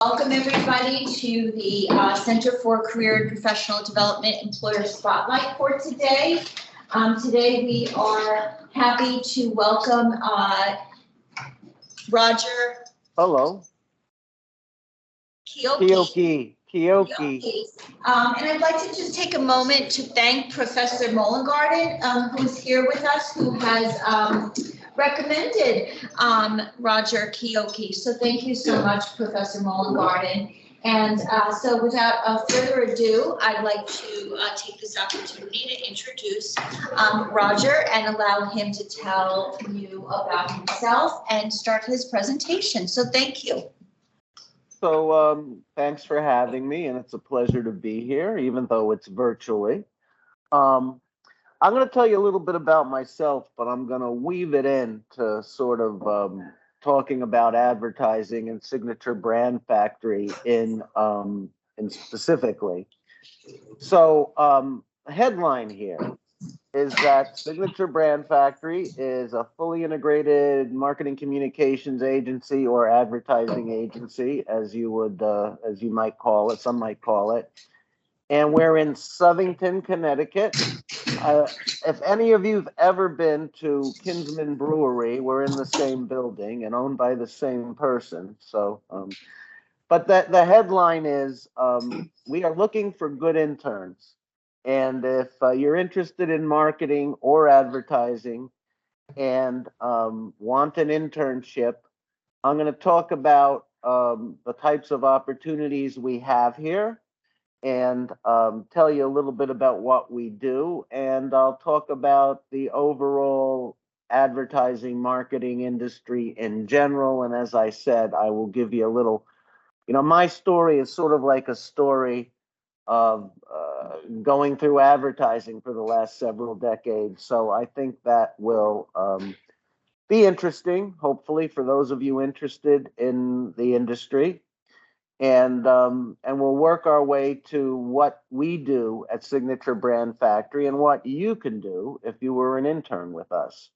Welcome everybody to the Center for Career and Professional Development Employer Spotlight for today. Today we are happy to welcome Roger. Hello. Chiocchi. Chiocchi. And I'd like to just take a moment to thank Professor Mollengarden, who's here with us, who has recommended Roger Chiocchi. So thank you so much, Professor Mollengarden. And so without further ado, I'd like to take this opportunity to introduce Roger and allow him to tell you about himself and start his presentation. So thank you. So thanks for having me, and it's a pleasure to be here, even though it's virtually. I'm going to tell you a little bit about myself, but I'm going to weave it in to sort of talking about advertising and Signature Brand Factory in specifically. So the headline here is that Signature Brand Factory is a fully integrated marketing communications agency or advertising agency, as you might call it, some might call it. And we're in Southington, Connecticut. If any of you've ever been to Kinsman Brewery, we're in the same building and owned by the same person. So, but the headline is, we are looking for good interns. And if you're interested in marketing or advertising and want an internship, I'm going to talk about the types of opportunities we have here and tell you a little bit about what we do. And I'll talk about the overall advertising marketing industry in general. And as I said, I will give you a little, my story is sort of like a story of going through advertising for the last several decades. So I think that will be interesting, hopefully, for those of you interested in the industry. And we'll work our way to what we do at Signature Brand Factory and what you can do if you were an intern with us.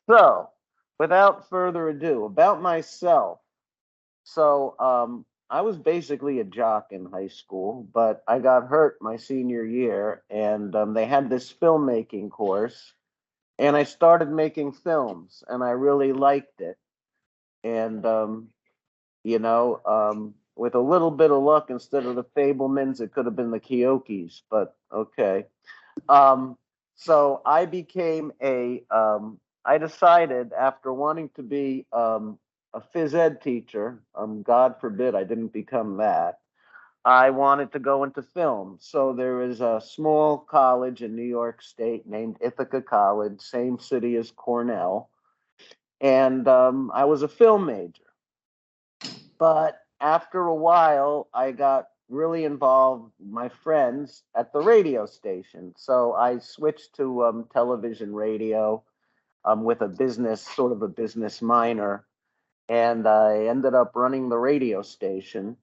So without further ado, about myself. So I was basically a jock in high school, but I got hurt my senior year, and they had this filmmaking course, and I started making films, and I really liked it. And, with a little bit of luck, instead of the Fablemans, it could have been the Chiocchis, but okay. So I became I decided after wanting to be a phys ed teacher, God forbid I didn't become that, I wanted to go into film. So there is a small college in New York State named Ithaca College, same city as Cornell. And I was a film major. But after a while, I got really involved with my friends at the radio station. So I switched to television radio with a business minor. And I ended up running the radio station.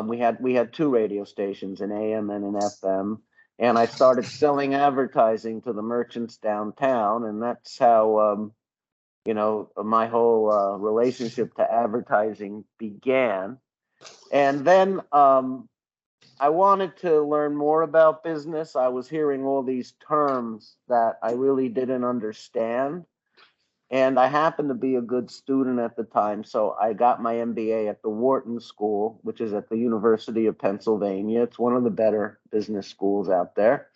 We had two radio stations, an AM and an FM. And I started selling advertising to the merchants downtown. And that's how, my whole relationship to advertising began. And then I wanted to learn more about business. I was hearing all these terms that I really didn't understand. And I happened to be a good student at the time, so I got my MBA at the Wharton School, which is at the University of Pennsylvania. It's one of the better business schools out there.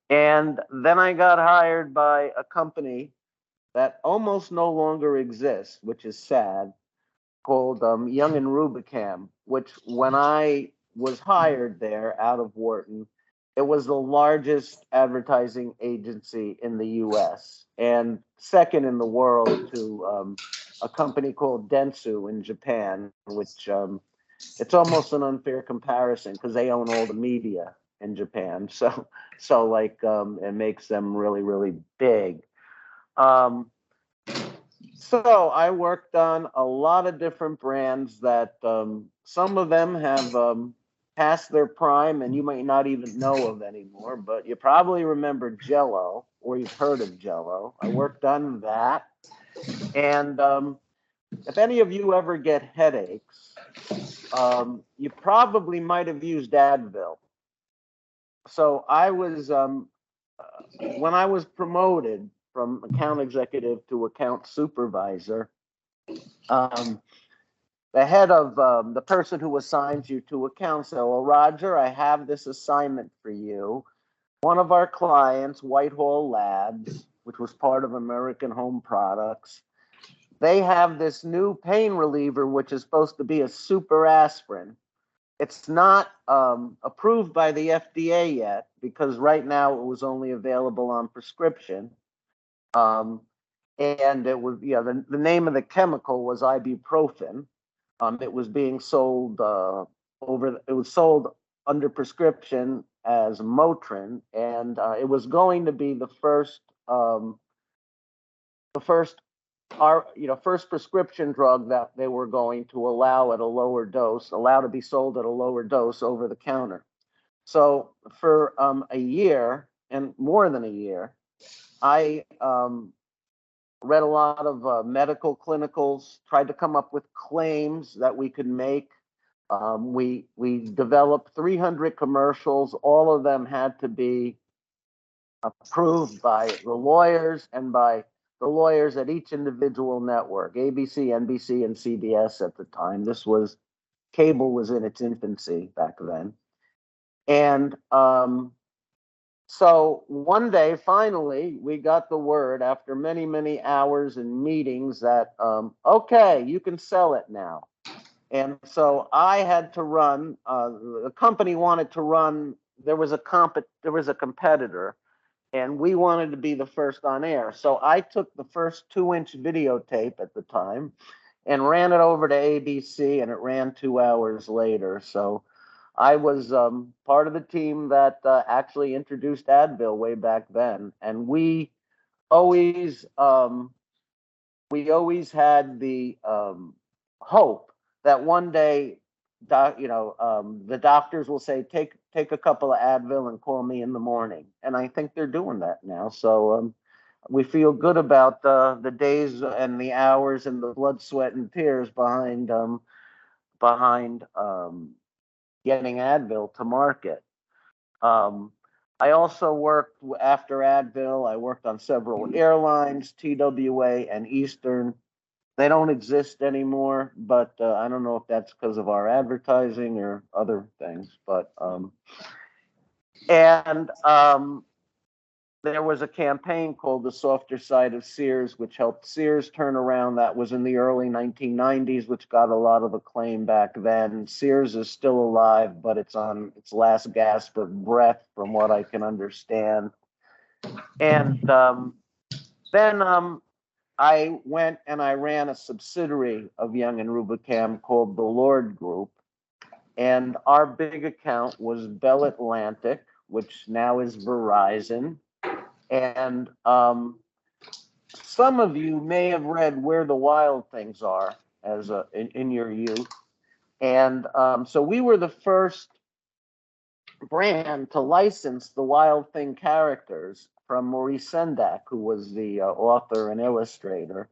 And then I got hired by a company that almost no longer exists, which is sad, called Young and Rubicam, which when I was hired there out of Wharton, it was the largest advertising agency in the U.S. and second in the world to a company called Dentsu in Japan, which it's almost an unfair comparison because they own all the media in Japan. So it makes them really, really big. So I worked on a lot of different brands that some of them have past their prime and you might not even know of anymore, but you probably remember Jell-O or you've heard of Jell-O. I worked on that. And if any of you ever get headaches, you probably might have used Advil. So I was, when I was promoted from account executive to account supervisor, um, the head of the person who assigns you to accounts said, well, Roger, I have this assignment for you. One of our clients, Whitehall Labs, which was part of American Home Products, they have this new pain reliever, which is supposed to be a super aspirin. It's not approved by the FDA yet because right now it was only available on prescription. And it was, the name of the chemical was ibuprofen. It was being sold it was sold under prescription as Motrin, and it was going to be the first first prescription drug that they were going to allow to be sold at a lower dose over the counter. So for a year and more than a year, I read a lot of medical clinicals, tried to come up with claims that we could make. We developed 300 commercials. All of them had to be approved by the lawyers and by the lawyers at each individual network, ABC, NBC, and CBS at the time. Cable was in its infancy back then. And so one day, finally, we got the word after many, many hours and meetings that, okay, you can sell it now. And so I had to run, the company wanted to run, there was a competitor, and we wanted to be the first on air. So I took the first 2-inch videotape at the time and ran it over to ABC, and it ran 2 hours later. So I was part of the team that actually introduced Advil way back then, and we always had the hope that one day, the doctors will say, take a couple of Advil and call me in the morning, and I think they're doing that now. So we feel good about the days and the hours and the blood, sweat, and tears behind getting Advil to market. I also worked after Advil. I worked on several airlines, TWA and Eastern. They don't exist anymore, but I don't know if that's because of our advertising or other things. But there was a campaign called The Softer Side of Sears, which helped Sears turn around. That was in the early 1990s, which got a lot of acclaim back then. Sears is still alive, but it's on its last gasp of breath, from what I can understand. And then I went and I ran a subsidiary of Young and Rubicam called the Lord Group. And our big account was Bell Atlantic, which now is Verizon. And some of you may have read Where the Wild Things Are in your youth. And so we were the first brand to license the Wild Thing characters from Maurice Sendak, who was the author and illustrator.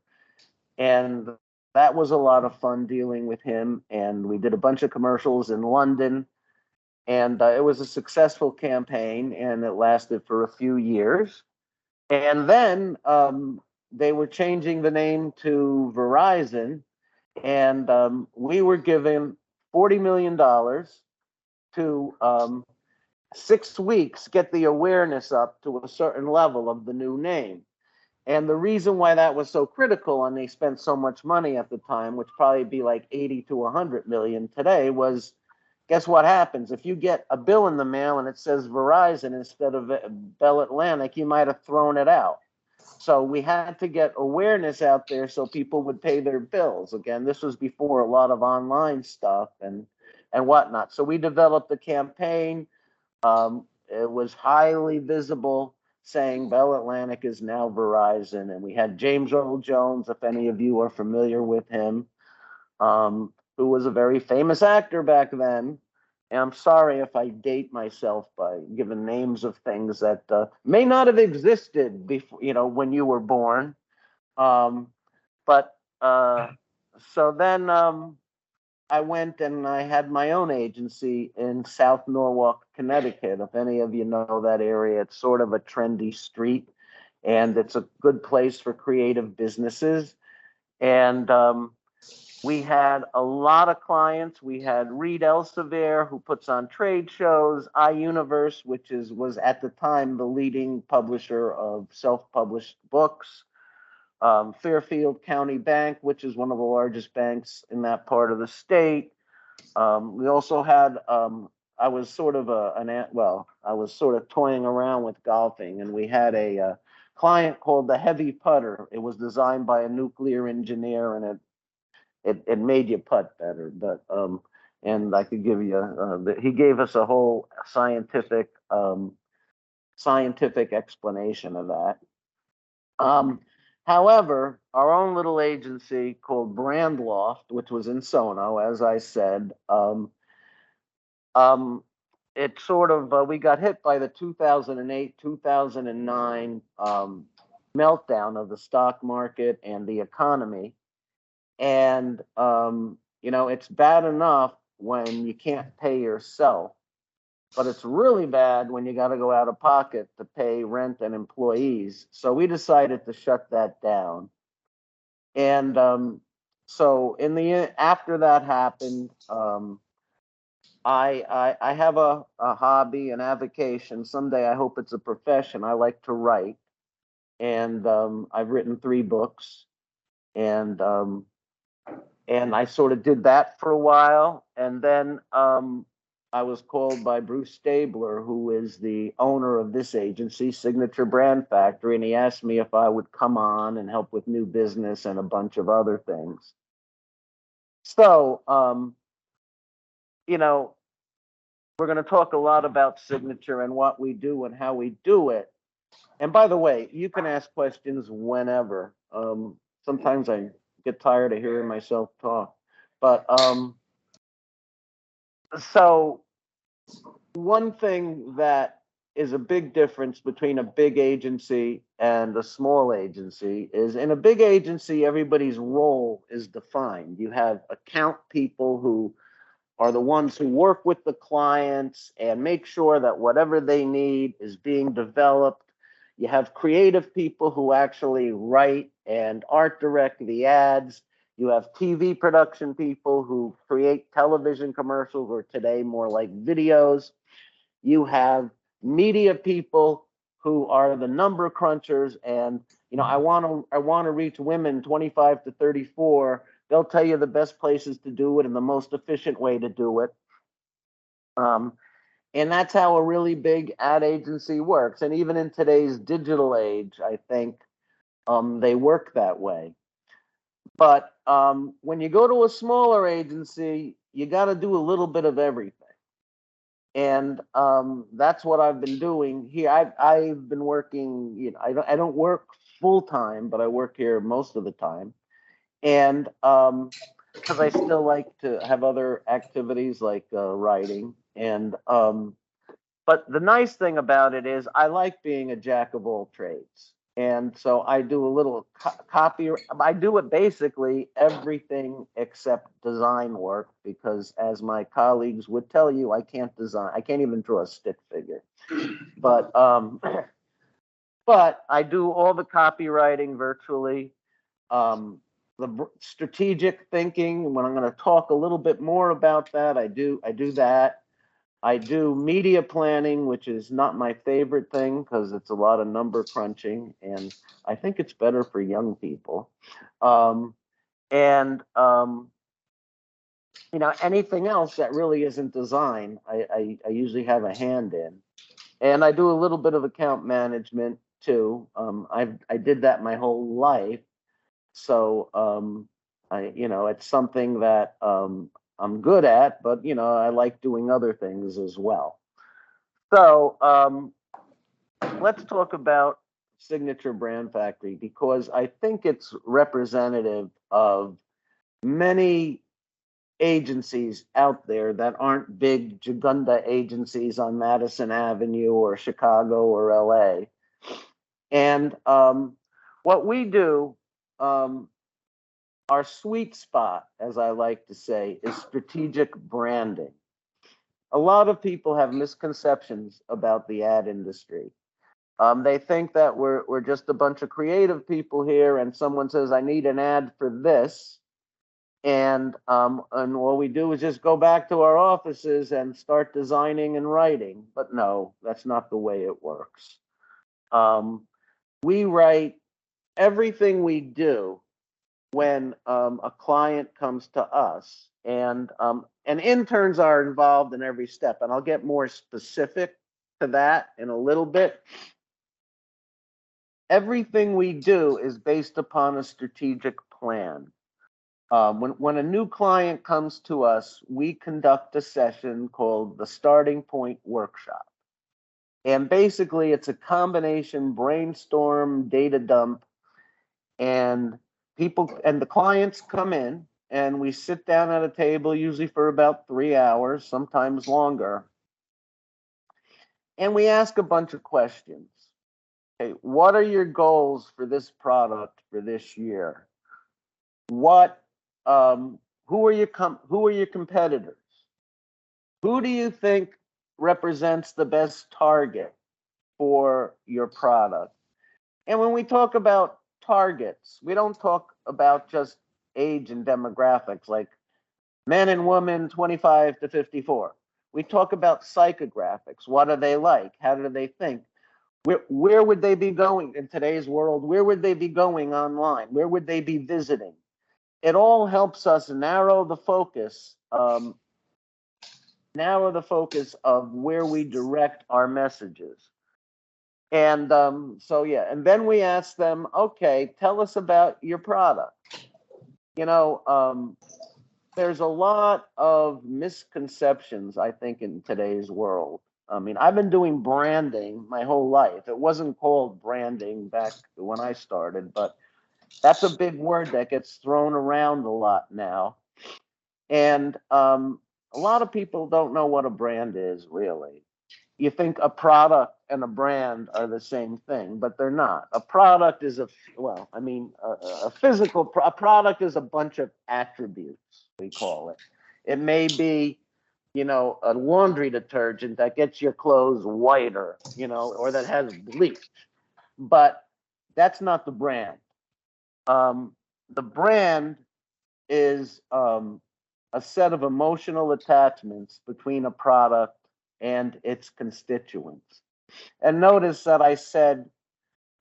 And that was a lot of fun dealing with him. And we did a bunch of commercials in London. And it was a successful campaign, and it lasted for a few years. And then they were changing the name to Verizon, and we were given $40 million to 6 weeks get the awareness up to a certain level of the new name. And the reason why that was so critical, and they spent so much money at the time, which probably be like 80 to 100 million today, was, guess what happens? If you get a bill in the mail and it says Verizon instead of Bell Atlantic, you might have thrown it out. So we had to get awareness out there so people would pay their bills. Again, this was before a lot of online stuff and whatnot. So we developed a campaign. It was highly visible, saying Bell Atlantic is now Verizon. And we had James Earl Jones, if any of you are familiar with him, who was a very famous actor back then. And I'm sorry if I date myself by giving names of things that may not have existed before, when you were born. But So then I went and I had my own agency in South Norwalk, Connecticut. If any of you know that area, it's sort of a trendy street and it's a good place for creative businesses. And we had a lot of clients. We had Reed Elsevier, who puts on trade shows, iUniverse, which was at the time the leading publisher of self-published books, Fairfield County Bank, which is one of the largest banks in that part of the state. We also had, I was sort of I was sort of toying around with golfing, and we had a client called the Heavy Putter. It was designed by a nuclear engineer, and it made you putt better. But and I could give you, he gave us a whole scientific explanation of that. However, our own little agency called Brandloft, which was in Sono, as I said, it sort of, we got hit by the 2008, 2009 meltdown of the stock market and the economy. And, it's bad enough when you can't pay yourself, but it's really bad when you got to go out of pocket to pay rent and employees. So we decided to shut that down. And so after that happened, I have a hobby, an avocation. Someday I hope it's a profession. I like to write, and I've written 3 books, and I sort of did that for a while, and then I was called by Bruce Stabler, who is the owner of this agency, Signature Brand Factory, and he asked me if I would come on and help with new business and a bunch of other things. So, we're going to talk a lot about Signature and what we do and how we do it. And by the way, you can ask questions whenever. Sometimes I get tired of hearing myself talk, but so one thing that is a big difference between a big agency and a small agency is, in a big agency, everybody's role is defined. You have account people who are the ones who work with the clients and make sure that whatever they need is being developed. You have creative people who actually write and art direct the ads. You have TV production people who create television commercials, or today more like videos. You have media people who are the number crunchers, and I want to reach women 25 to 34. They'll tell you the best places to do it and the most efficient way to do it. And that's how a really big ad agency works. And even in today's digital age, I think they work that way. But when you go to a smaller agency, you got to do a little bit of everything. And that's what I've been doing here. I've been working, I don't work full time, but I work here most of the time. And because I still like to have other activities like writing. And but the nice thing about it is I like being a jack of all trades. And so I do a little copy. I do it basically everything except design work, because as my colleagues would tell you, I can't design. I can't even draw a stick figure. But I do all the copywriting virtually. The strategic thinking, when I'm going to talk a little bit more about that, I do that. I do media planning, which is not my favorite thing because it's a lot of number crunching, and I think it's better for young people. Anything else that really isn't design, I usually have a hand in. And I do a little bit of account management too. I did that my whole life. So, it's something that I'm good at, but, I like doing other things as well. So let's talk about Signature Brand Factory, because I think it's representative of many agencies out there that aren't big Jagunda agencies on Madison Avenue or Chicago or LA. And what we do, our sweet spot, as I like to say, is strategic branding. A lot of people have misconceptions about the ad industry. They think that we're just a bunch of creative people here, and someone says, "I need an ad for this," and all we do is just go back to our offices and start designing and writing. But no, that's not the way it works. We write everything we do when a client comes to us, and interns are involved in every step, and I'll get more specific to that in a little bit. Everything we do is based upon a strategic plan. When a new client comes to us, we conduct a session called the Starting Point Workshop. And basically, it's a combination brainstorm, data dump, and the clients come in, and we sit down at a table, usually for about 3 hours, sometimes longer. And we ask a bunch of questions. Okay, what are your goals for this product for this year? Who are your competitors? Who do you think represents the best target for your product? And when we talk about targets, we don't talk about just age and demographics like men and women 25 to 54. We talk about psychographics. What are they like? How do they think? Where would they be going in today's world? Where would they be going online? Where would they be visiting? It all helps us narrow the focus of where we direct our messages. And and then we ask them, okay, tell us about your product. There's a lot of misconceptions, I think, in today's world. I mean, I've been doing branding my whole life. It wasn't called branding back when I started, but that's a big word that gets thrown around a lot now. And a lot of people don't know what a brand is, really. You think a product and a brand are the same thing, but they're not. A product is a product is a bunch of attributes, we call it. It may be, a laundry detergent that gets your clothes whiter, or that has bleach, but that's not the brand. The brand is a set of emotional attachments between a product and its constituents. And notice that I said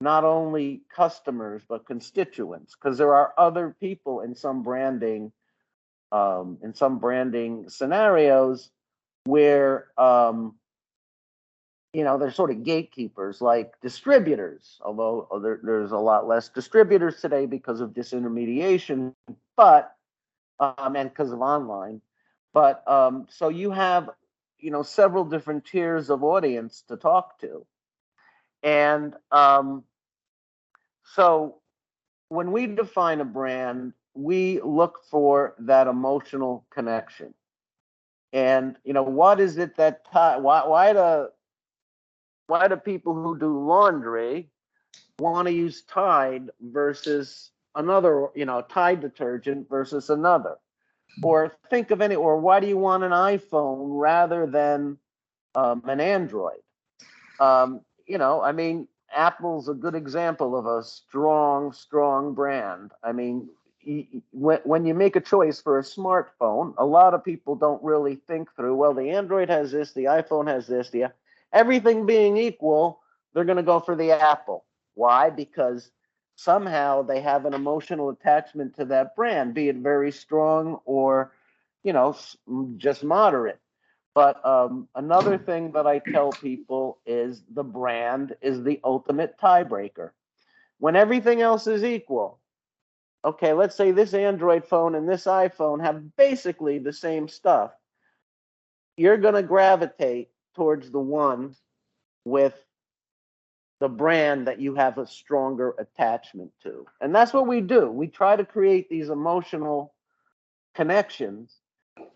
not only customers, but constituents, because there are other people in some branding scenarios where they're sort of gatekeepers, like distributors, although there's a lot less distributors today because of disintermediation, but and because of online. But so you have several different tiers of audience to talk to. And so when we define a brand, we look for that emotional connection. And what is it that why do people who do laundry want to use Tide versus another, Tide detergent versus another? Or why do you want an iPhone rather than an Android? Apple's a good example of a strong brand. I mean, when you make a choice for a smartphone, a lot of people don't really think through, well, the Android has this, the iPhone has this, everything being equal, they're going to go for the Apple. Why? Because somehow they have an emotional attachment to that brand, be it very strong or, just moderate. But another thing that I tell people is the brand is the ultimate tiebreaker. When everything else is equal, okay, let's say this Android phone and this iPhone have basically the same stuff, you're going to gravitate towards the one with the brand that you have a stronger attachment to. And that's what we do. We try to create these emotional connections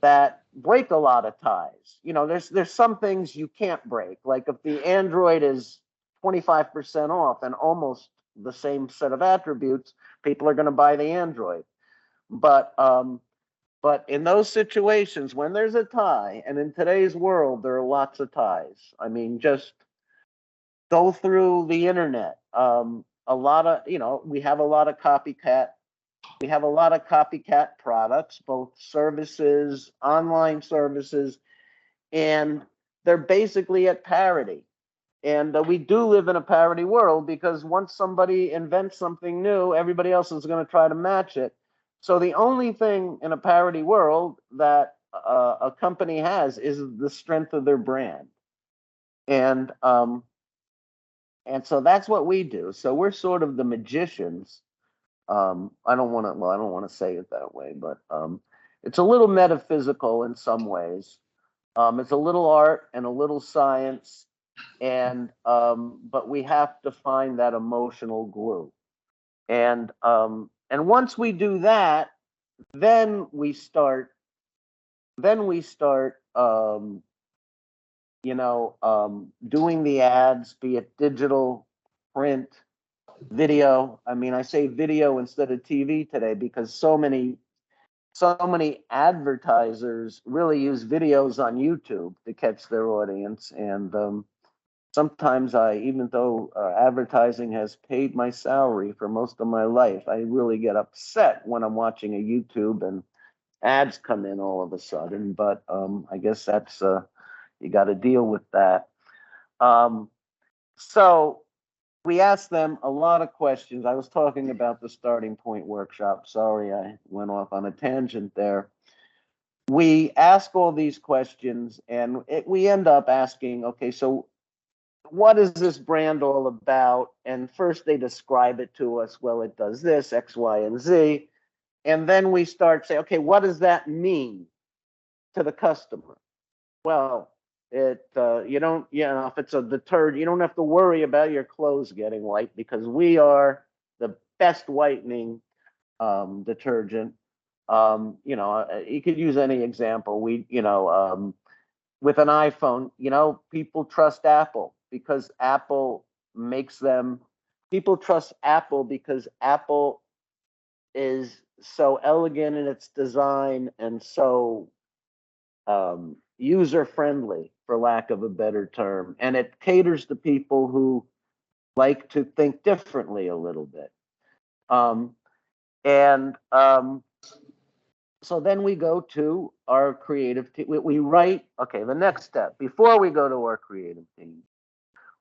that break a lot of ties. There's some things you can't break. Like if the Android is 25% off and almost the same set of attributes, people are going to buy the Android. But in those situations when there's a tie, and in today's world there are lots of ties. I mean, just go through the internet. A lot of, we have a lot of copycat. We have a lot of copycat products, both services, online services, and they're basically at parity. And we do live in a parity world because once somebody invents something new, everybody else is going to try to match it. So the only thing in a parity world that a company has is the strength of their brand. And so that's what we do. So we're sort of the magicians. I don't want to, well, I don't want to say it that way, but it's a little metaphysical in some ways. It's a little art and a little science, and but we have to find that emotional glue. And once we do that, then we start. Then we start. Doing the ads, be it digital, print, video. I mean, I say video instead of TV today because so many advertisers really use videos on YouTube to catch their audience. And sometimes even though advertising has paid my salary for most of my life, I really get upset when I'm watching a YouTube and ads come in all of a sudden. But I guess that's you got to deal with that. So we asked them a lot of questions. I was talking about the starting point workshop. Sorry, I went off on a tangent there. We ask all these questions and we end up asking, okay, so what is this brand all about? And first they describe it to us. Well, it does this, X, Y, and Z. And then we start saying, okay, what does that mean to the customer? Well, if it's a detergent, you don't have to worry about your clothes getting white because we are the best whitening detergent. You could use any example. With an iPhone, people trust Apple because Apple makes them. People trust Apple because Apple is so elegant in its design and so user friendly, for lack of a better term, and it caters to people who like to think differently a little bit. And so then we go to our creative team. We write. Okay, the next step before we go to our creative team,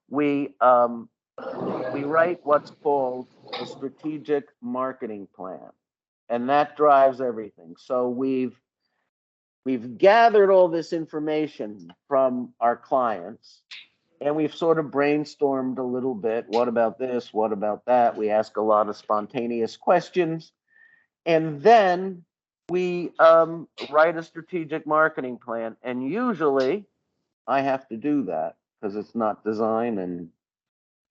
we write what's called a strategic marketing plan, and that drives everything. So we've gathered all this information from our clients and we've sort of brainstormed a little bit. What about this? What about that? We ask a lot of spontaneous questions. And then we write a strategic marketing plan. And usually I have to do that because it's not design. And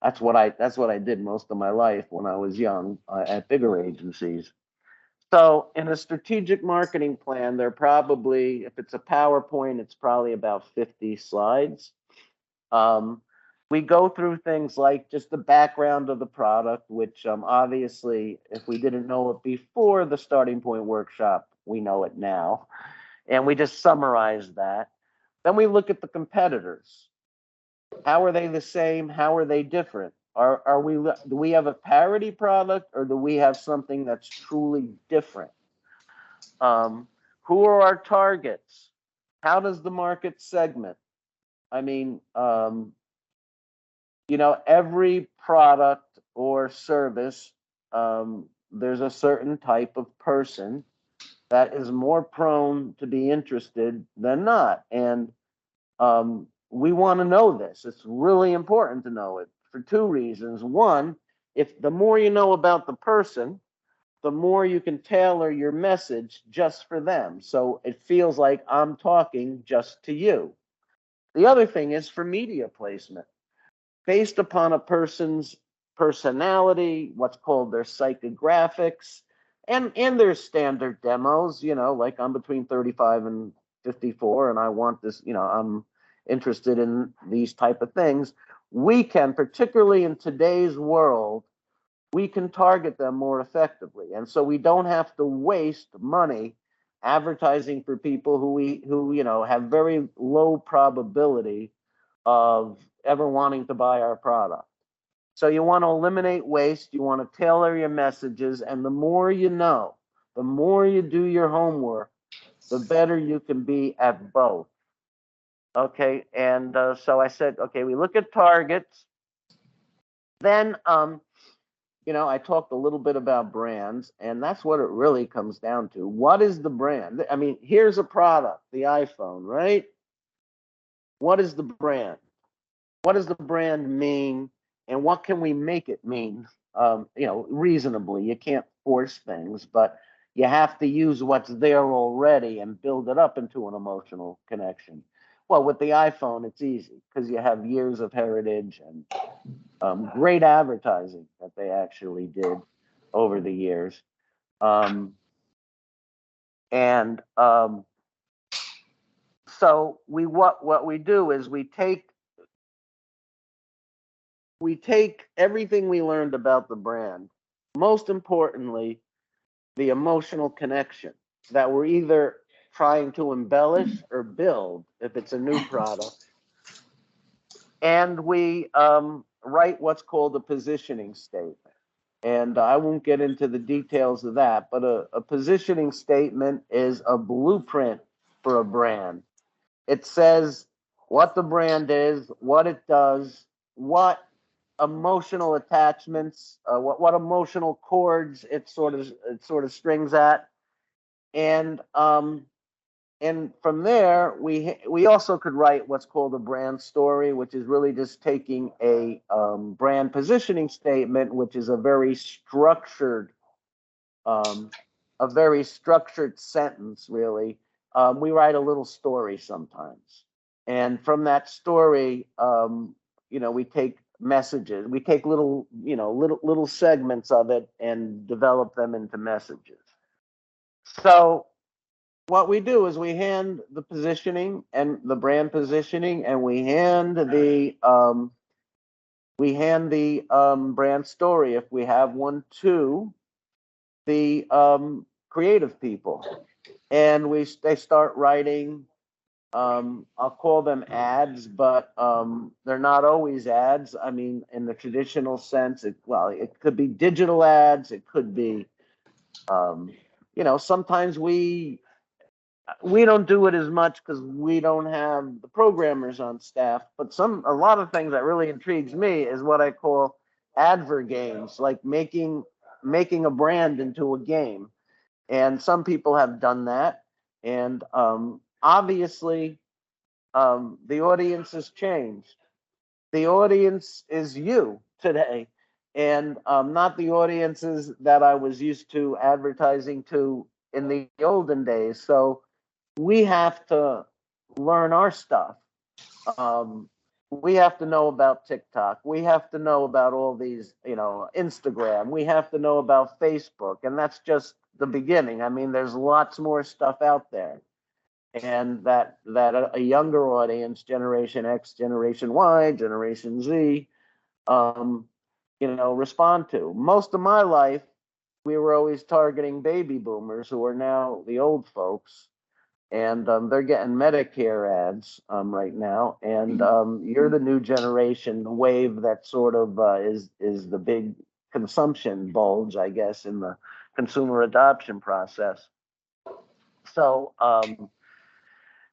that's what I did most of my life when I was young at bigger agencies. So in a strategic marketing plan, they're probably, if it's a PowerPoint, it's probably about 50 slides. We go through things like just the background of the product, which obviously, if we didn't know it before the starting point workshop, we know it now. And we just summarize that. Then we look at the competitors. How are they the same? How are they different? Do we have a parity product or do we have something that's truly different? Who are our targets? How does the market segment? I mean, every product or service, there's a certain type of person that is more prone to be interested than not. And we want to know this. It's really important to know it for two reasons. One, if the more you know about the person, the more you can tailor your message just for them. So it feels like I'm talking just to you. The other thing is for media placement. Based upon a person's personality, what's called their psychographics, and their standard demos, like I'm between 35 and 54, and I want this, I'm interested in these type of things. We can, particularly in today's world, we can target them more effectively. And so we don't have to waste money advertising for people who have very low probability of ever wanting to buy our product. So you want to eliminate waste, you want to tailor your messages, and the more you know, the more you do your homework, the better you can be at both. Okay, and so I said, okay, we look at targets. Then, I talked a little bit about brands, and that's what it really comes down to. What is the brand? I mean, here's a product, the iPhone, right? What is the brand? What does the brand mean, and what can we make it mean? Reasonably. You can't force things, but you have to use what's there already and build it up into an emotional connection. Well, with the iPhone, it's easy because you have years of heritage and great advertising that they actually did over the years. So what we do is we take everything we learned about the brand, most importantly, the emotional connection that we're either trying to embellish or build if it's a new product. And we write what's called a positioning statement. And I won't get into the details of that, but a positioning statement is a blueprint for a brand. It says what the brand is, what it does, what emotional attachments, what emotional chords it sort of strings at, and from there we also could write what's called a brand story, which is really just taking a brand positioning statement, which is a very structured sentence, really. We write a little story sometimes, and from that story, we take messages. We take little segments of it and develop them into messages. So what we do is we hand the positioning and the brand positioning, and we hand the brand story, if we have one, to the creative people, and they start writing. I'll call them ads, but they're not always ads. I mean, in the traditional sense, it could be digital ads. It could be, sometimes we don't do it as much because we don't have the programmers on staff. But a lot of things that really intrigues me is what I call advert games, like making a brand into a game. And some people have done that. And obviously, the audience has changed. The audience is you today, and not the audiences that I was used to advertising to in the olden days. So we have to learn our stuff. We have to know about TikTok. We have to know about all these, Instagram. We have to know about Facebook, and that's just the beginning. I mean, there's lots more stuff out there, and that a younger audience, Generation X, Generation Y, Generation Z, respond to. Most of my life, we were always targeting baby boomers, who are now the old folks, and they're getting Medicare ads right now. And you're the new generation, the wave that sort of is the big consumption bulge, I guess, in the consumer adoption process. So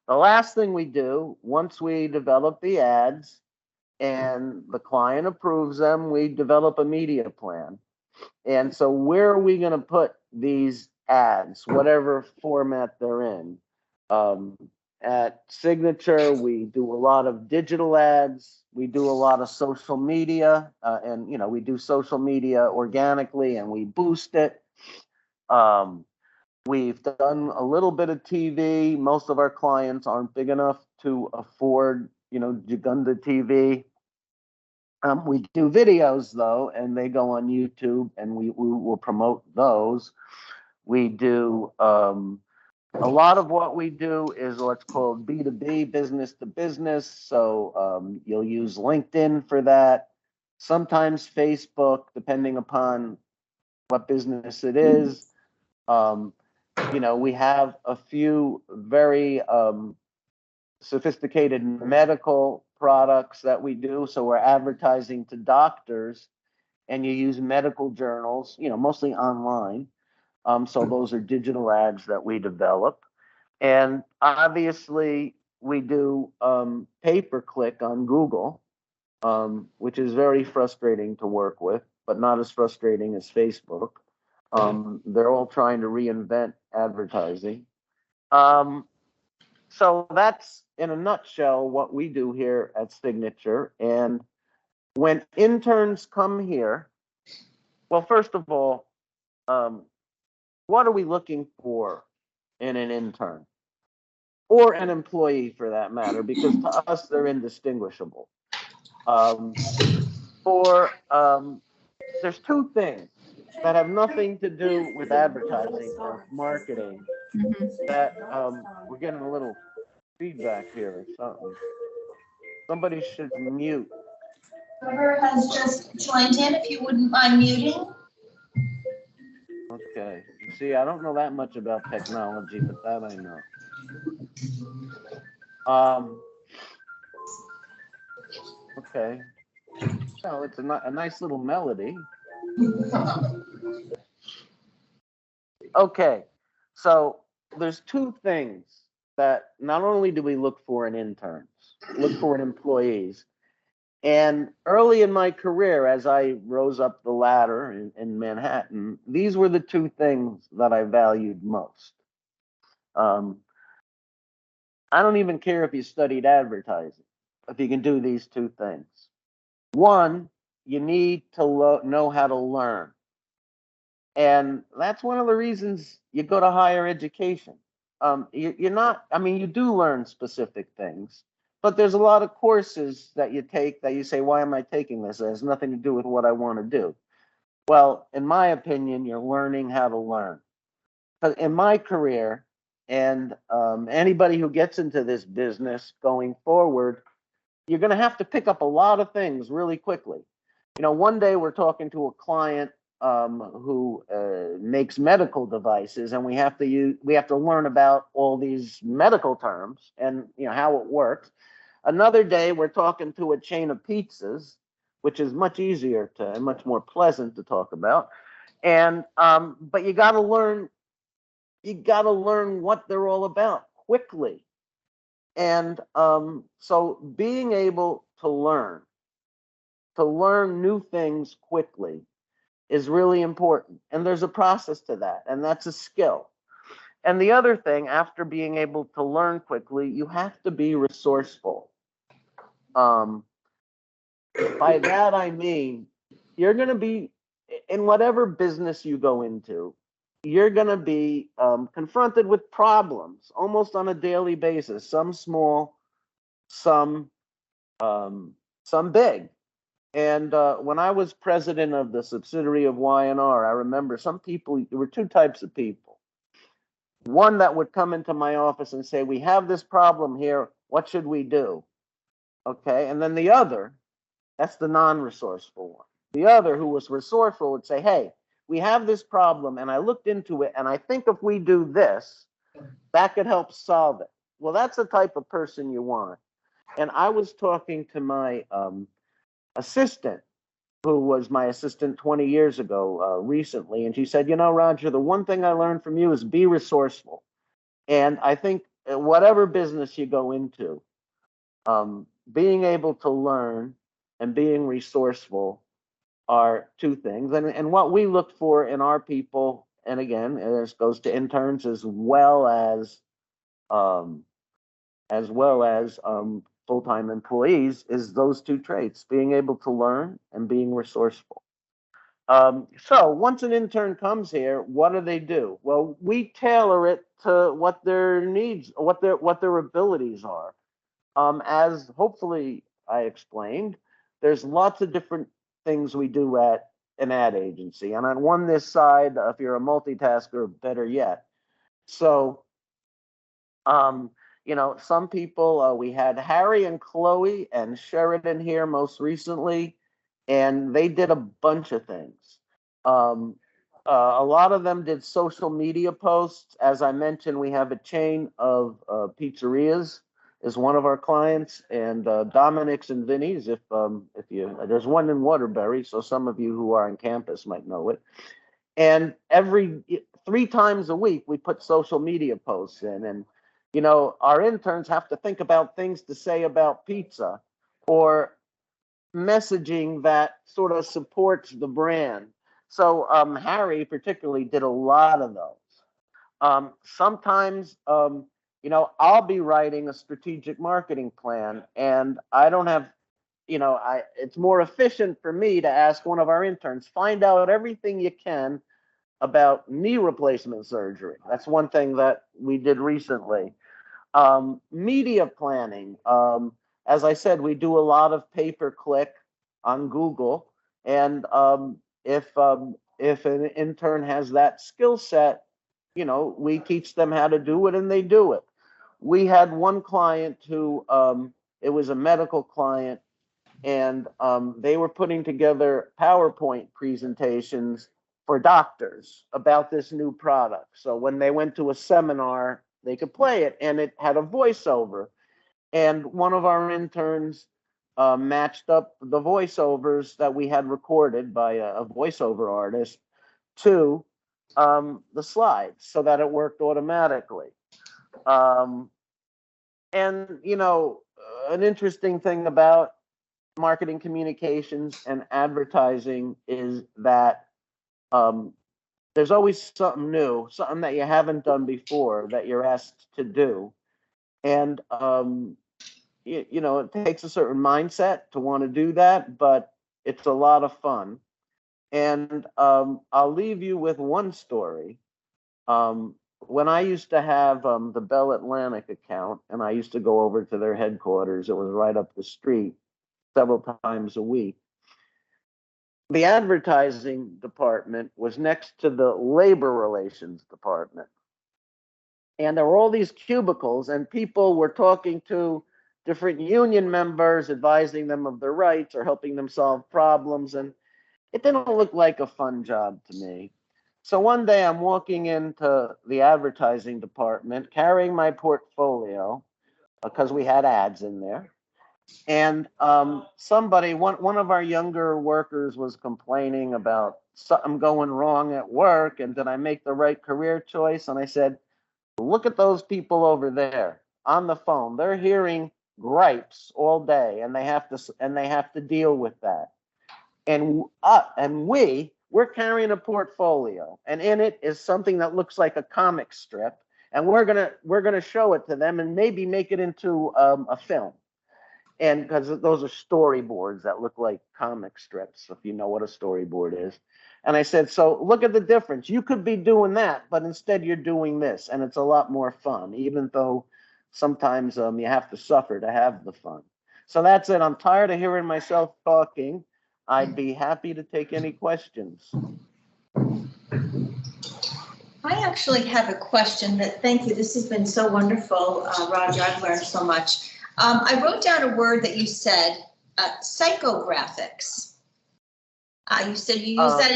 the last thing we do, once we develop the ads and the client approves them, we develop a media plan. And so where are we going to put these ads, whatever format they're in? At Signature, we do a lot of digital ads. We do a lot of social media, and we do social media organically, and we boost it. We've done a little bit of TV. Most of our clients aren't big enough to afford, Jugunda TV. We do videos though, and they go on YouTube, and we will promote those. We do a lot of what we do is what's called B2B, business to business. So you'll use LinkedIn for that. sometimes Facebook, depending upon what business it is. We have a few very sophisticated medical products that we do. So we're advertising to doctors, and you use medical journals, mostly online. So those are digital ads that we develop. And obviously, we do pay-per-click on Google, which is very frustrating to work with, but not as frustrating as Facebook. They're all trying to reinvent advertising. So that's, in a nutshell, what we do here at Signature. And when interns come here, well, first of all, what are we looking for in an intern? Or an employee, for that matter, because to us, they're indistinguishable. There's two things that have nothing to do with advertising or marketing that we're getting a little feedback here or something. Somebody should mute. Whoever has just joined in, if you wouldn't mind muting. Okay. You see, I don't know that much about technology, but that I know. Okay. So it's a nice little melody. Okay. So there's two things that not only do we look for in interns, look for in employees. And early in my career, as I rose up the ladder in Manhattan, these were the two things that I valued most. I don't even care if you studied advertising, if you can do these two things. One, you need to know how to learn. And that's one of the reasons you go to higher education. You're not, I mean, you do learn specific things, but there's a lot of courses that you take that you say, why am I taking this? It has nothing to do with what I want to do. Well, in my opinion, you're learning how to learn. But in my career, and anybody who gets into this business going forward, you're going to have to pick up a lot of things really quickly. One day we're talking to a client who makes medical devices, and we have to learn about all these medical terms and how it works. Another day we're talking to a chain of pizzas, which is much easier and much more pleasant to talk about. And but you got to learn what they're all about quickly. And so being able to learn new things quickly is really important. And there's a process to that, and that's a skill. And the other thing, after being able to learn quickly, you have to be resourceful. By that, I mean, you're going to be, in whatever business you go into, you're going to be confronted with problems almost on a daily basis, some small, some big. And when I was president of the subsidiary of Y&R, I remember there were two types of people. One that would come into my office and say, we have this problem here, what should we do? Okay, and then the other, that's the non-resourceful one. The other, who was resourceful, would say, hey, we have this problem, and I looked into it, and I think if we do this, that could help solve it. Well, that's the type of person you want. And I was talking to my assistant, who was my assistant 20 years ago recently, and she said, Roger, the one thing I learned from you is be resourceful. And I think whatever business you go into, being able to learn and being resourceful are two things. And what we look for in our people, and again, this goes to interns as well as full-time employees, is those two traits: being able to learn and being resourceful. So once an intern comes here, what do? Well, we tailor it to what their needs, what their abilities are. As hopefully I explained, there's lots of different things we do at an ad agency. And on this side, if you're a multitasker, better yet. So, some people, we had Harry and Chloe and Sheridan here most recently. and they did a bunch of things. Um, a lot of them did social media posts. As I mentioned, we have a chain of pizzerias is one of our clients, and Dominic's and Vinny's. If you there's one in Waterbury, so some of you who are on campus might know it. And every 3 times a week, we put social media posts in, and our interns have to think about things to say about pizza or messaging that sort of supports the brand. So Harry particularly did a lot of those. Sometimes, I'll be writing a strategic marketing plan, and I don't have, it's more efficient for me to ask one of our interns, find out everything you can about knee replacement surgery. That's one thing that we did recently. Media planning. As I said, we do a lot of pay-per-click on Google, and if an intern has that skill set, we teach them how to do it, and they do it. We had one client who it was a medical client, and they were putting together PowerPoint presentations for doctors about this new product. So when they went to a seminar, they could play it, and it had a voiceover. And one of our interns matched up the voiceovers that we had recorded by a voiceover artist to the slides so that it worked automatically. And, an interesting thing about marketing communications and advertising is that there's always something new, something that you haven't done before that you're asked to do. And, it takes a certain mindset to want to do that, but it's a lot of fun. And I'll leave you with one story. When I used to have the Bell Atlantic account, and I used to go over to their headquarters, it was right up the street several times a week. The advertising department was next to the labor relations department. And there were all these cubicles, and people were talking to different union members, advising them of their rights or helping them solve problems. And it didn't look like a fun job to me. So one day I'm walking into the advertising department carrying my portfolio because we had ads in there. And one of our younger workers was complaining about something going wrong at work. And did I make the right career choice? And I said, look at those people over there on the phone. They're hearing gripes all day, and they have to deal with that. And we're carrying a portfolio, and in it is something that looks like a comic strip, and we're gonna show it to them and maybe make it into a film. And because those are storyboards that look like comic strips, if you know what a storyboard is. And I said, so look at the difference. You could be doing that, but instead you're doing this, and it's a lot more fun, even though sometimes you have to suffer to have the fun. So that's it. I'm tired of hearing myself talking. I'd be happy to take any questions. I actually have a question thank you. This has been so wonderful, Roger. I've learned so much. I wrote down a word that you said, psychographics. You said you use that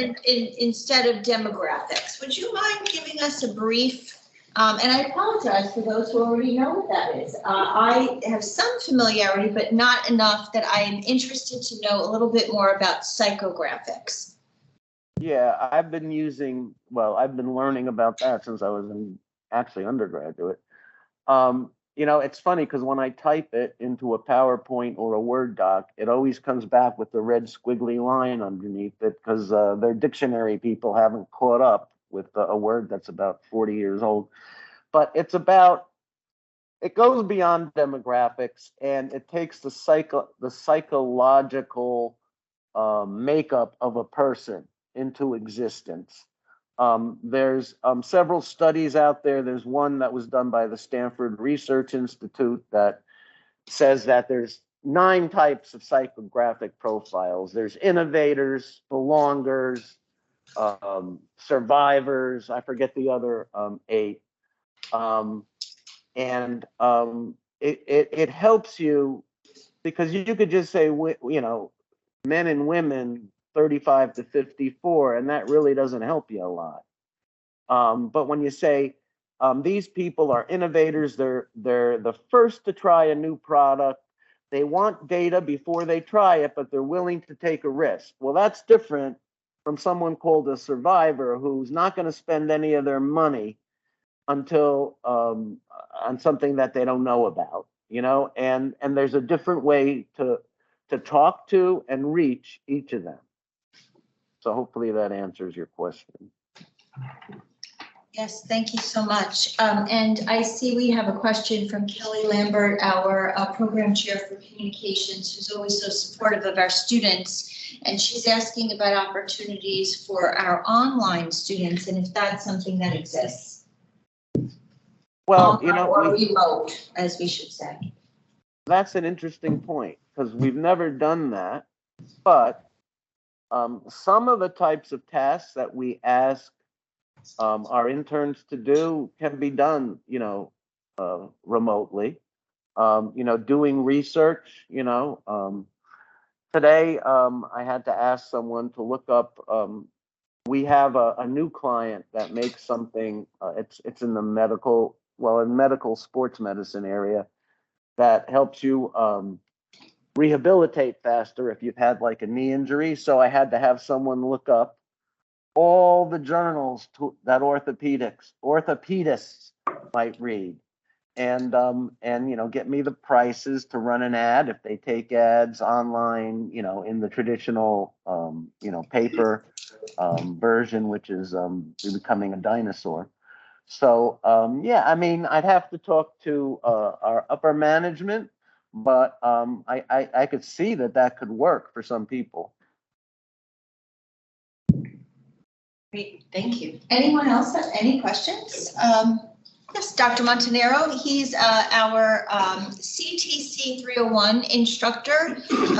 instead of demographics. Would you mind giving us a brief? And I apologize for those who already know what that is. I have some familiarity, but not enough that I am interested to know a little bit more about psychographics. Yeah, I've been learning about that since I was actually undergraduate. It's funny because when I type it into a PowerPoint or a Word doc, it always comes back with the red squiggly line underneath it because their dictionary people haven't caught up with a word that's about 40 years old. But it goes beyond demographics, and it takes the psychological makeup of a person into existence. There's several studies out there. There's one that was done by the Stanford Research Institute that says that there's 9 types of psychographic profiles. There's innovators, belongers, survivors. I forget the other 8. It helps you because you could just say, men and women 35 to 54, and that really doesn't help you a lot. But when you say these people are innovators, they're the first to try a new product. They want data before they try it, but they're willing to take a risk. Well, that's different from someone called a survivor who's not going to spend any of their money until on something that they don't know about, you know. And there's a different way to talk to and reach each of them. So hopefully that answers your question. Yes, thank you so much. And I see we have a question from Kelly Lambert, our program chair for communications, who's always so supportive of our students. And she's asking about opportunities for our online students and if that's something that exists. Well, online, or remote, as we should say. That's an interesting point because we've never done that. But some of the types of tasks that we ask our interns to do can be done, you know, remotely. You know, doing research, you know. Today, I had to ask someone to look up, we have a new client that makes something, it's in the medical, well, in medical sports medicine area that helps you rehabilitate faster if you've had like a knee injury. So I had to have someone look up all the journals that orthopedists might read, and you know, get me the prices to run an ad if they take ads online, you know, in the traditional you know, paper version, which is becoming a dinosaur. So yeah, I mean, I'd have to talk to our upper management, but I could see that could work for some people. Great, thank you. Anyone else have any questions? Yes, Dr. Montanaro, he's our CTC 301 instructor.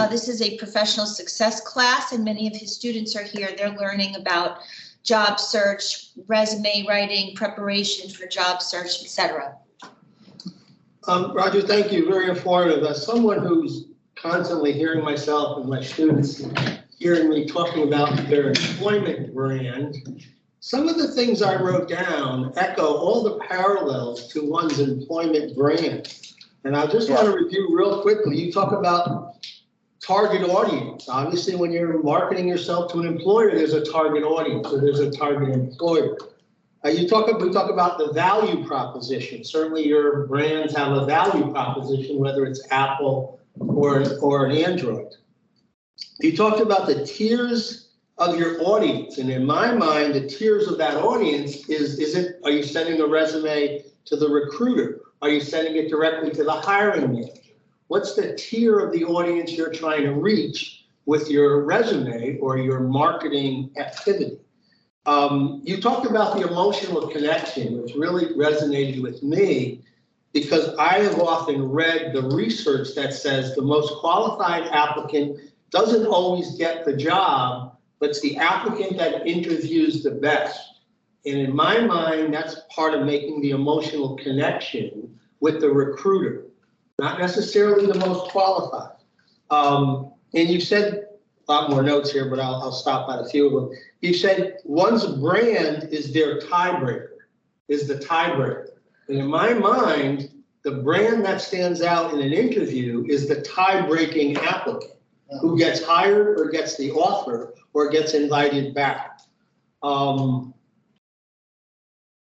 This is a professional success class, and many of his students are here. They're learning about job search, resume writing, preparation for job search, etc. Roger, thank you. Very informative. As someone who's constantly hearing myself and my students hearing me talking about their employment brand, some of the things I wrote down echo all the parallels to one's employment brand. And I just want to review real quickly. You talk about target audience. Obviously, when you're marketing yourself to an employer, there's a target audience, so there's a target employer. We talk about the value proposition. Certainly, your brands have a value proposition, whether it's Apple or an Android. You talked about the tiers of your audience, and in my mind, the tiers of that audience are you sending a resume to the recruiter? Are you sending it directly to the hiring manager? What's the tier of the audience you're trying to reach with your resume or your marketing activity? You talked about the emotional connection, which really resonated with me because I have often read the research that says the most qualified applicant doesn't always get the job, but it's the applicant that interviews the best. And in my mind, that's part of making the emotional connection with the recruiter, not necessarily the most qualified. And you said a lot more notes here, but I'll stop at a few of them. You said one's brand is their tiebreaker, is the tiebreaker. And in my mind, the brand that stands out in an interview is the tie-breaking applicant who gets hired or gets the offer or gets invited back. And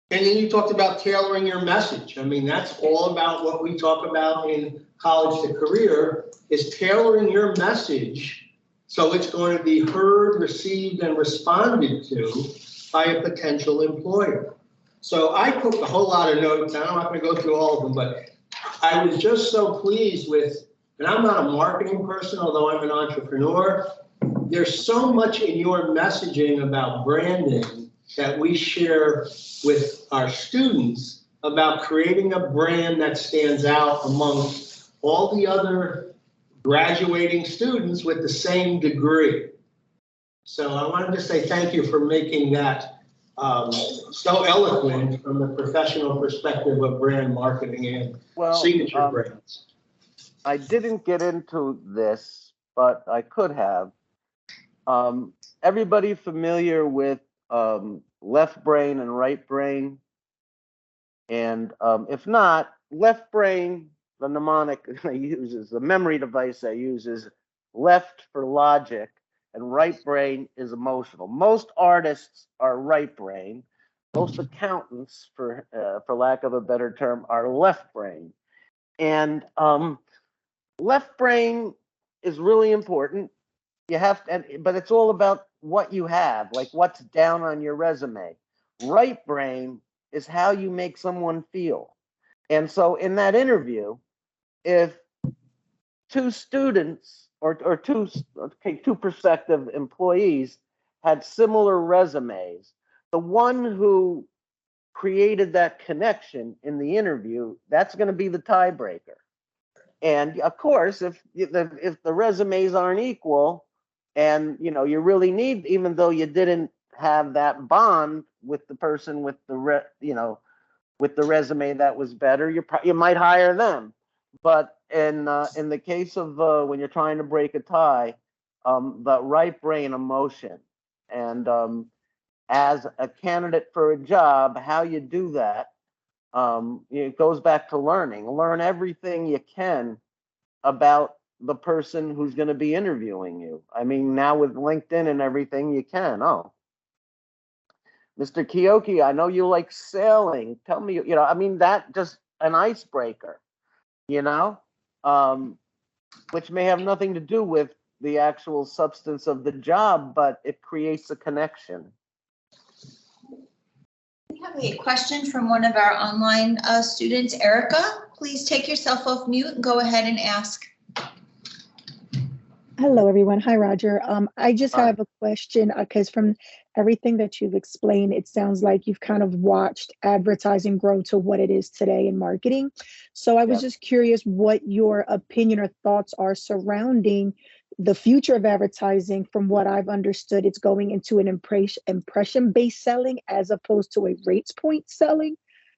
then you talked about tailoring your message. I mean, that's all about what we talk about in college to career is tailoring your message so it's going to be heard, received, and responded to by a potential employer. So I took a whole lot of notes. I'm not going to go through all of them, but I was just so pleased with, and I'm not a marketing person, although I'm an entrepreneur. There's so much in your messaging about branding that we share with our students about creating a brand that stands out amongst all the other graduating students with the same degree. So I wanted to say thank you for making that so eloquent from the professional perspective of brand marketing and signature brands. I didn't get into this, but I could have. Everybody familiar with left brain and right brain? And if not, left brain, the mnemonic I use is the memory device I use is left for logic, and right brain is emotional. Most artists are right brain. Most accountants, for lack of a better term, are left brain. And left brain is really important. You have to, but it's all about what you have, like what's down on your resume. Right brain is how you make someone feel. And so in that interview, if two students or two prospective employees had similar resumes, the one who created that connection in the interview, that's going to be the tiebreaker. And of course, if the resumes aren't equal, and you really need, even though you didn't have that bond with the person with with the resume that was better, you might hire them. But in the case of when you're trying to break a tie, the right brain emotion, and as a candidate for a job, how you do that, it goes back to learning. Learn everything you can about the person who's going to be interviewing you. I mean, now with LinkedIn and everything, you can. Oh, Mr. Chiocchi, I know you like sailing. Tell me, I mean, that just an icebreaker, you know, which may have nothing to do with the actual substance of the job, but it creates a connection. We have a question from one of our online students, Erica. Please take yourself off mute and go ahead and ask. Hello, everyone. Hi, Roger. I just Hi. have a question because from everything that you've explained, it sounds like you've kind of watched advertising grow to what it is today in marketing. So I was just curious what your opinion or thoughts are surrounding the future of advertising. From what I've understood, it's going into an impression-based selling as opposed to a rates point selling.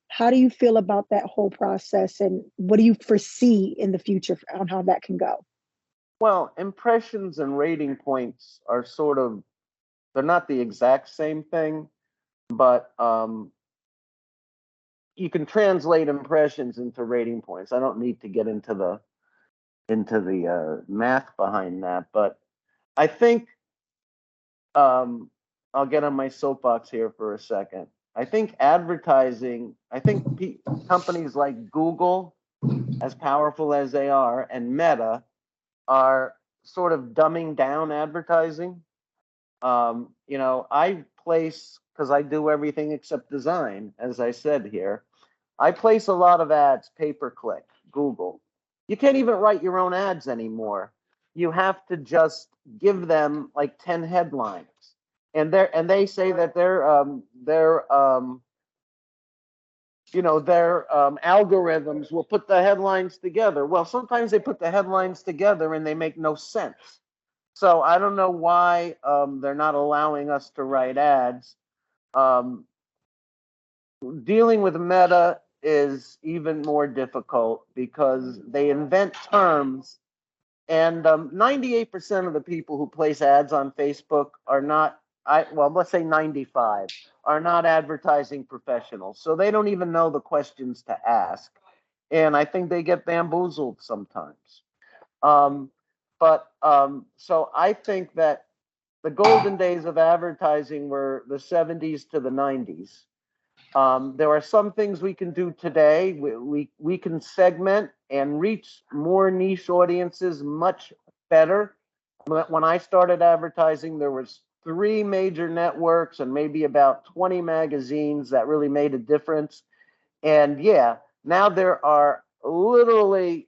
How do you feel about that whole process, and what do you foresee in the future on how that can go? Well, impressions and rating points are they're not the exact same thing, but you can translate impressions into rating points. I don't need to get into the math behind that, but I think I'll get on my soapbox here for a second. I think advertising, companies like Google, as powerful as they are, and Meta are sort of dumbing down advertising. I place, because I do everything except design, as I said here, I place a lot of ads pay-per-click, Google. You can't even write your own ads anymore. You have to just give them like 10 headlines. And they say that their algorithms will put the headlines together. Well, sometimes they put the headlines together and they make no sense. So I don't know why they're not allowing us to write ads. Dealing with Meta is even more difficult because they invent terms, and 98% of the people who place ads on Facebook are not, let's say 95, are not advertising professionals. So they don't even know the questions to ask. And I think they get bamboozled sometimes. So I think that the golden days of advertising were the 70s to the 90s. There are some things we can do today. We can segment and reach more niche audiences much better. When I started advertising, there was 3 major networks and maybe about 20 magazines that really made a difference. And yeah, now there are literally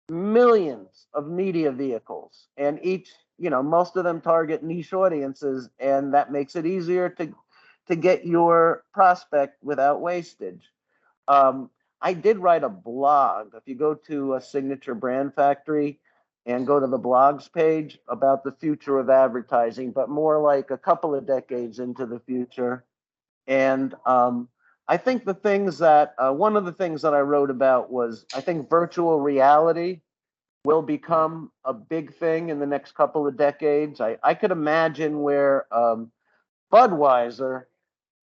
millions of media vehicles, and most of them target niche audiences, and that makes it easier to get your prospect without wastage. I did write a blog. If you go to a Signature Brand Factory and go to the blogs page about the future of advertising, but more like a couple of decades into the future. And I think one of the things that I wrote about was, I think virtual reality will become a big thing in the next couple of decades. I could imagine where Budweiser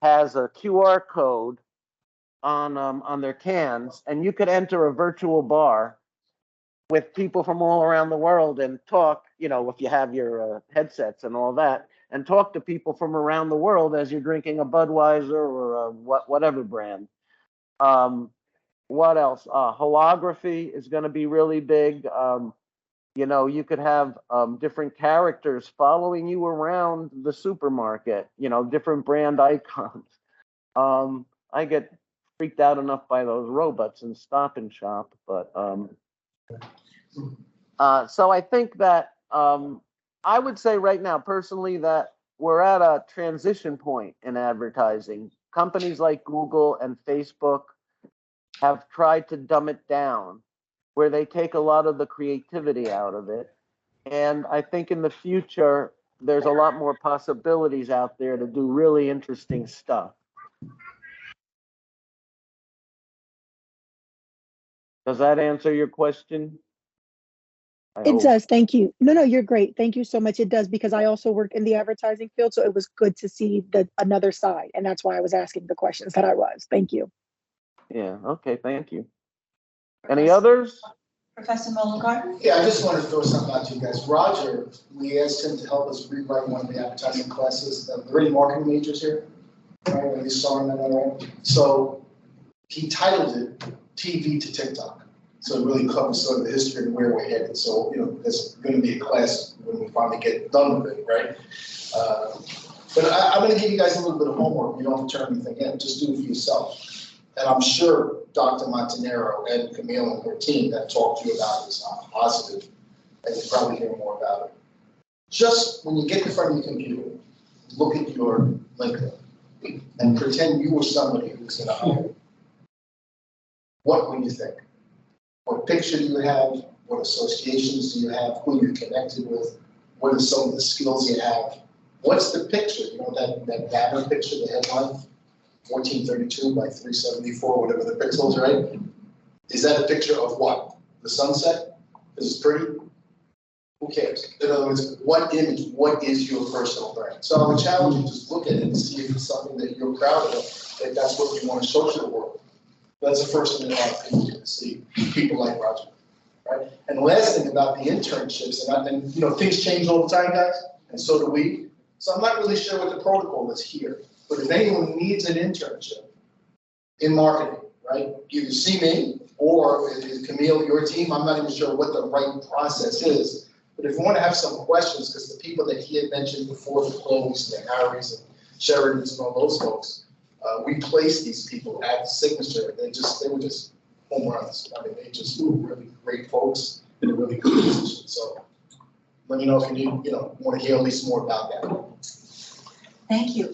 has a QR code on their cans, and you could enter a virtual bar with people from all around the world and talk, if you have your headsets and all that, and talk to people from around the world as you're drinking a Budweiser or a whatever brand. What else? Holography is going to be really big. You could have different characters following you around the supermarket, different brand icons. I get freaked out enough by those robots in Stop and Shop, but so I think that I would say right now, personally, that we're at a transition point in advertising. Companies like Google and Facebook have tried to dumb it down, where they take a lot of the creativity out of it. And I think in the future, there's a lot more possibilities out there to do really interesting stuff. Does that answer your question? It does. Thank you. No, you're great. Thank you so much. It does, because I also work in the advertising field. So it was good to see another side. And that's why I was asking the questions that I was. Thank you. Yeah. Okay. Thank you. Any others? Professor Mullengarden? Yeah, I just wanted to throw something out to you guys. Roger, we asked him to help us rewrite one of the advertising classes. There are any marketing majors here? Right, at least saw him in there, right? So he titled it TV to TikTok. So it really covers sort of the history and where we're headed. So, there's going to be a class when we finally get done with it, right? But I'm going to give you guys a little bit of homework. You don't have to turn anything in. Just do it for yourself. And I'm sure Dr. Montanaro and Camille and her team that talked to you about this are positive, and you'll probably hear more about it. Just when you get in front of your computer, look at your LinkedIn and pretend you were somebody who's going to hire you. What would you think? What picture do you have? What associations do you have? Who you're connected with? What are some of the skills you have? What's the picture? That banner picture, the headline? 1432 by 374, whatever the pixels, right? Is that a picture of what? The sunset? Is it pretty? Who cares? In other words, what image, what is your personal brand? So I would challenge you to just look at it and see if it's something that you're proud of, if that's what you want to show to the world. That's the first thing that I think to see people like Roger, right? And the last thing about the internships, and things change all the time, guys, and so do we. So I'm not really sure what the protocol is here. But if anyone needs an internship in marketing, right, either see me or Camille, your team, I'm not even sure what the right process is. But if you want to have some questions, because the people that he had mentioned before, the Chloes, the Harrys, and Sheridans, and all those folks, we placed these people at Signature. They were just home runs. I mean, they just were really great folks in a really good position. So let me know if you need, want to hear at least more about that. Thank you.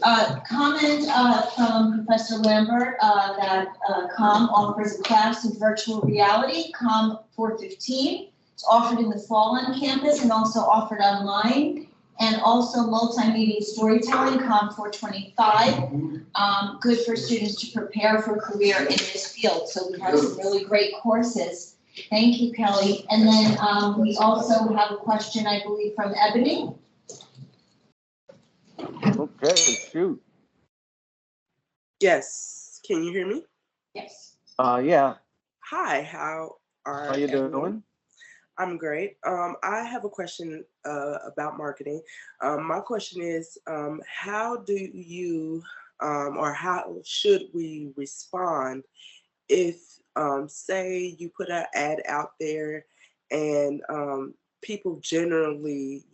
Comment from Professor Lambert that COM offers a class in virtual reality, COM 415. It's offered in the fall on campus and also offered online, and also multimedia storytelling, COM 425. Good for students to prepare for a career in this field. So we have some really great courses. Thank you, Kelly. And then we also have a question, I believe, from Ebony. Okay, shoot. Yes. Can you hear me? Yes. Yeah. Hi, how you everyone? doing? I'm great. I have a question about marketing. My question is, how do you or how should we respond if, say, you put an ad out there and people generally,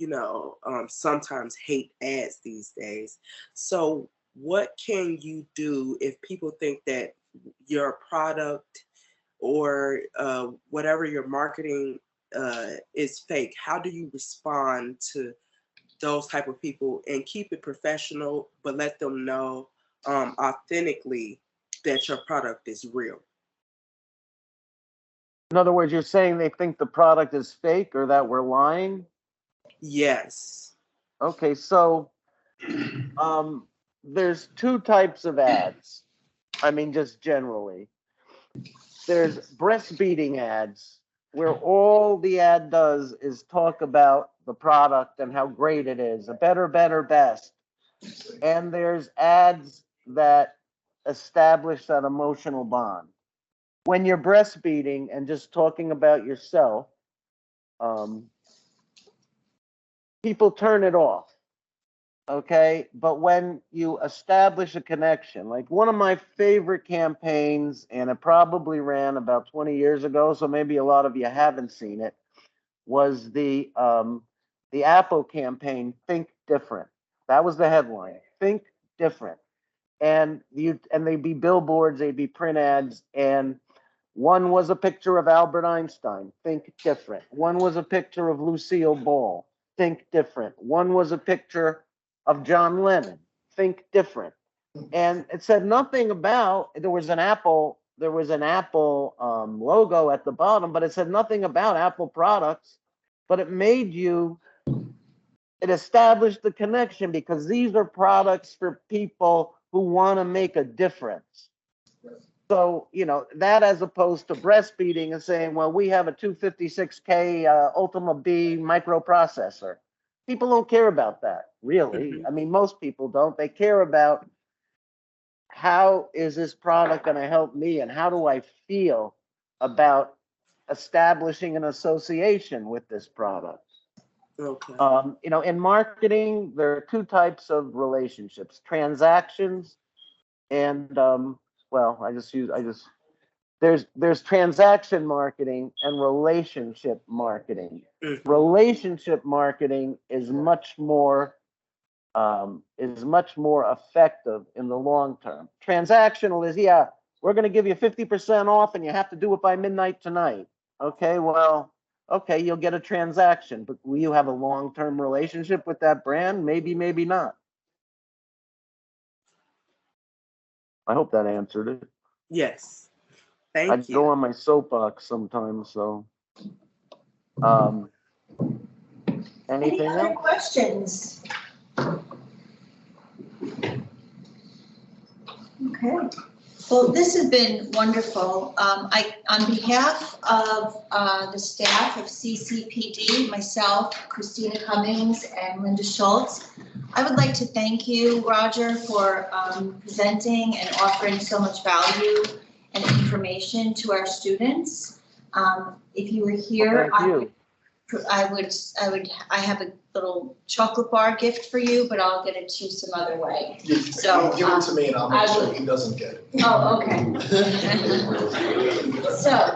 sometimes hate ads these days. So what can you do if people think that your product or whatever you're marketing is fake? How do you respond to those type of people and keep it professional, but let them know authentically that your product is real? In other words, you're saying they think the product is fake or that we're lying? Yes. Okay, so there's two types of ads. I mean, just generally. There's breastfeeding ads where all the ad does is talk about the product and how great it is, a better, better, best. And there's ads that establish that emotional bond. When you're breastfeeding and just talking about yourself, people turn it off. Okay, but when you establish a connection, like one of my favorite campaigns, and it probably ran about 20 years ago, so maybe a lot of you haven't seen it, was the Apple campaign, Think Different. That was the headline, Think Different. And they'd be billboards, they'd be print ads, and one was a picture of Albert Einstein, Think Different. One was a picture of Lucille Ball, Think Different. One was a picture of John Lennon, Think Different. And it said nothing about, there was an Apple logo at the bottom, but it said nothing about Apple products, but it established the connection because these are products for people who want to make a difference. So, that as opposed to breastfeeding and saying, well, we have a 256K Ultima B microprocessor. People don't care about that, really. Mhm. I mean, most people don't. They care about how is this product going to help me and how do I feel about establishing an association with this product. Okay. In marketing, there are two types of relationships, transactions and, there's transaction marketing and relationship marketing. Mhm. Relationship marketing is much more effective in the long term. Transactional is, yeah, we're going to give you 50% off and you have to do it by midnight tonight. Okay, well, okay, you'll get a transaction, but will you have a long-term relationship with that brand? Maybe, maybe not. I hope that answered it. Yes. I Thank go you. on my soapbox sometimes, so. Any Anything other else? questions? Okay. Well, this has been wonderful. On behalf of the staff of CCPD, myself, Christina Cummings, and Linda Schultz, I would like to thank you, Roger, for presenting and offering so much value and information to our students. If you were here, Well, thank you. I have a little chocolate bar gift for you, but I'll get it to you some other way. So, Give it to me and I'll make I sure will- he doesn't get it. Oh, okay. So,